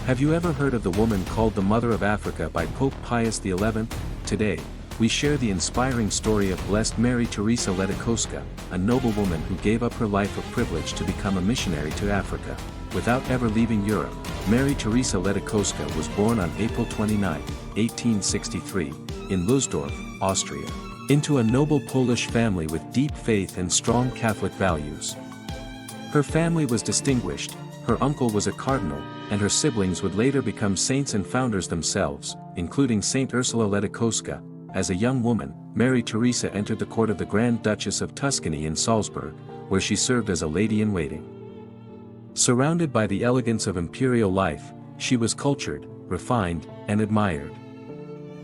Have you ever heard of the woman called the Mother of Africa by Pope Pius XI? Today, we share the inspiring story of Blessed Mary Theresa Ledóchowska, a noblewoman who gave up her life of privilege to become a missionary to Africa. Without ever leaving Europe, Mary Theresa Ledóchowska was born on April 29, 1863, in Lustdorf, Austria, into a noble Polish family with deep faith and strong Catholic values. Her family was distinguished, her uncle was a cardinal, and her siblings would later become saints and founders themselves, including Saint Ursula Ledóchowska. As a young woman, Mary Theresa entered the court of the Grand Duchess of Tuscany in Salzburg, where she served as a lady-in-waiting. Surrounded by the elegance of imperial life, she was cultured, refined, and admired.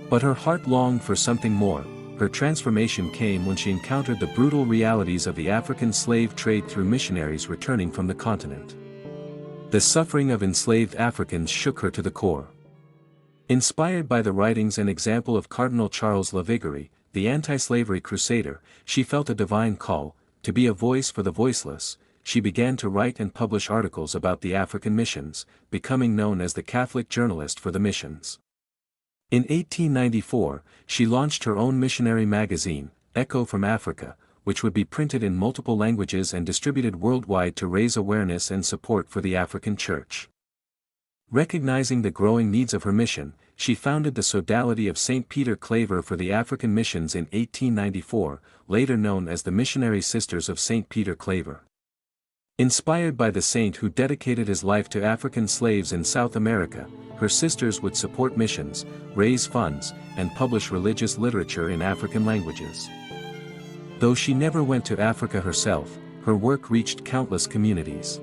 But her heart longed for something more. Her transformation came when she encountered the brutal realities of the African slave trade through missionaries returning from the continent. The suffering of enslaved Africans shook her to the core. Inspired by the writings and example of Cardinal Charles Lavigere, the anti-slavery crusader, she felt a divine call, to be a voice for the voiceless. She began to write and publish articles about the African missions, becoming known as the Catholic journalist for the missions. In 1894, she launched her own missionary magazine, Echo from Africa, which would be printed in multiple languages and distributed worldwide to raise awareness and support for the African Church. Recognizing the growing needs of her mission, she founded the Sodality of St. Peter Claver for the African missions in 1894, later known as the Missionary Sisters of St. Peter Claver. Inspired by the saint who dedicated his life to African slaves in South America, her sisters would support missions, raise funds, and publish religious literature in African languages. Though she never went to Africa herself, her work reached countless communities.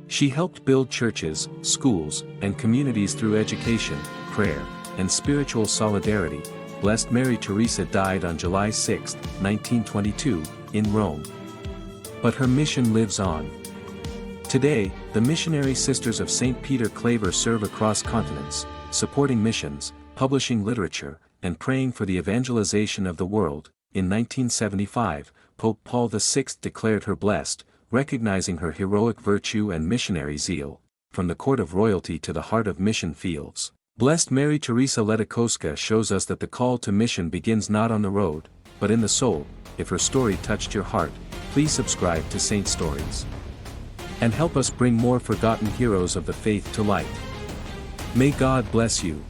She helped build churches, schools, and communities through education, prayer, and spiritual solidarity. Blessed Mary Theresa died on July 6, 1922, in Rome. But her mission lives on. Today, the Missionary Sisters of St. Peter Claver serve across continents, supporting missions, publishing literature, and praying for the evangelization of the world. In 1975, Pope Paul VI declared her blessed, recognizing her heroic virtue and missionary zeal, from the court of royalty to the heart of mission fields. Blessed Mary Theresa Ledóchowska shows us that the call to mission begins not on the road, but in the soul. If her story touched your heart, please subscribe to Saint Stories. And help us bring more forgotten heroes of the faith to light. May God bless you.